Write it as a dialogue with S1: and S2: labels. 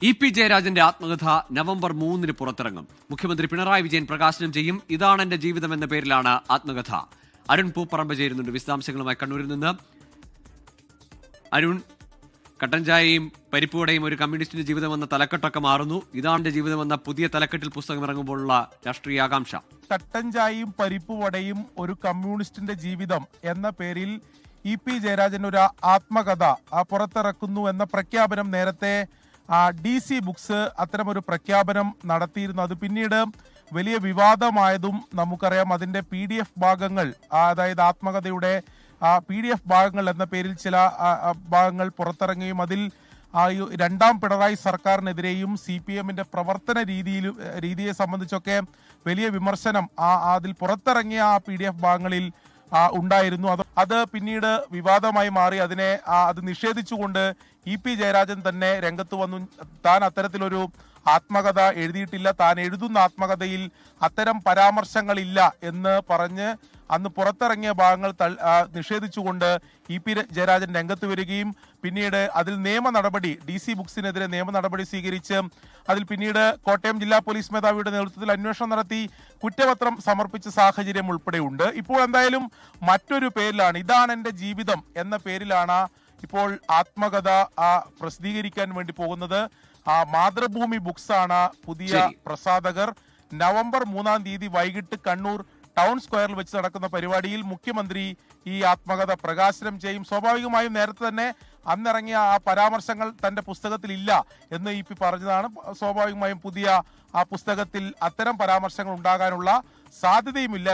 S1: EP. ജയരാജന്റെ ആത്മകഥ November 3 പുറത്തിറങ്ങും. മുഖ്യമന്ത്രി പിണറായി വിജയൻ പ്രകാശനം ചെയ്യും. ഇതാണ് എന്റെ ജീവിതം എന്ന പേരിലാണ് ആത്മകഥ. അരുൺ പൂപ്പറമ്പ് ചേരുന്നുണ്ട് വിശദാംശങ്ങളുമായി കണ്ണൂരിൽ നിന്ന്. അരുൺ, കട്ടൻ ചായയും പരിപ്പുവടയും ഒരു കമ്മ്യൂണിസ്റ്റിന്റെ ജീവിതം എന്ന തലക്കെട്ടൊക്കെ മാറുന്നു. ഇതാണ് എന്റെ ജീവിതം എന്ന പുതിയ തലക്കെട്ടിൽ പുസ്തകം ഇറങ്ങുമ്പോഴുള്ള രാഷ്ട്രീയ ആകാംക്ഷ.
S2: കട്ടൻ ചായയും പരിപ്പുവടയും ഒരു കമ്മ്യൂണിസ്റ്റിന്റെ ജീവിതം എന്ന പേരിൽ ഇ.പി. ജയരാജൻ ഒരു ആത്മകഥ പുറത്തിറക്കുന്നു എന്ന പ്രഖ്യാപനം നേരത്തെ DC ബുക്സ് അത്തരമൊരു പ്രഖ്യാപനം നടത്തിയിരുന്നു. അത് പിന്നീട് വലിയ വിവാദമായതും നമുക്കറിയാം. അതിന്റെ PDF ഭാഗങ്ങൾ, അതായത് ആത്മകഥയുടെ PDF ഭാഗങ്ങൾ എന്ന പേരിൽ ചില ഭാഗങ്ങൾ പുറത്തിറങ്ങുകയും അതിൽ രണ്ടാം പിണറായി സർക്കാരിനെതിരെയും CPM-ന്റെ പ്രവർത്തന രീതിയെ സംബന്ധിച്ചൊക്കെ വലിയ വിമർശനം അതിൽ പുറത്തിറങ്ങിയ PDF ഭാഗങ്ങളിൽ ഉണ്ടായിരുന്നു. അത് പിന്നീട് വിവാദമായി മാറി. അത് നിഷേധിച്ചുകൊണ്ട് ഇ.പി. ജയരാജൻ തന്നെ രംഗത്ത് വന്നു. താൻ അത്തരത്തിലൊരു ആത്മകഥ എഴുതിയിട്ടില്ല, താൻ എഴുതുന്ന ആത്മകഥയിൽ അത്തരം പരാമർശങ്ങളില്ല എന്ന് പറഞ്ഞ് അന്ന് പുറത്തിറങ്ങിയ ഭാഗങ്ങൾ നിഷേധിച്ചുകൊണ്ട് ഇ.പി. ജയരാജൻ രംഗത്ത് വരികയും പിന്നീട് അതിൽ നിയമ നടപടി, DC ബുക്സിനെതിരെ നിയമ നടപടി സ്വീകരിച്ച് അതിൽ പിന്നീട് കോട്ടയം ജില്ലാ പോലീസ് മേധാവിയുടെ നേതൃത്വത്തിൽ അന്വേഷണം നടത്തി കുറ്റപത്രം സമർപ്പിച്ച സാഹചര്യം ഉൾപ്പെടെയുണ്ട്. ഇപ്പോൾ എന്തായാലും മറ്റൊരു പേരിലാണ്, ഇതാണ് എന്റെ ജീവിതം എന്ന പേരിലാണ് ഇപ്പോൾ ആത്മകഥ പ്രസിദ്ധീകരിക്കാൻ വേണ്ടി പോകുന്നത്. മാതൃഭൂമി ബുക്സ് ആണ് പുതിയ പ്രസാധകർ. നവംബർ 3 വൈകിട്ട് കണ്ണൂർ ടൗൺ സ്ക്വയറിൽ വെച്ച് നടക്കുന്ന പരിപാടിയിൽ മുഖ്യമന്ത്രി ഈ ആത്മകഥ പ്രകാശനം ചെയ്യും. സ്വാഭാവികമായും നേരത്തെ തന്നെ അന്നിറങ്ങിയ പരാമർശങ്ങൾ തന്റെ പുസ്തകത്തിൽ ഇല്ല എന്ന് ഇ.പി. പറഞ്ഞതാണ്. സ്വാഭാവികമായും പുതിയ പുസ്തകത്തിൽ അത്തരം പരാമർശങ്ങൾ ഉണ്ടാകാനുള്ള സാധ്യതയുമില്ല.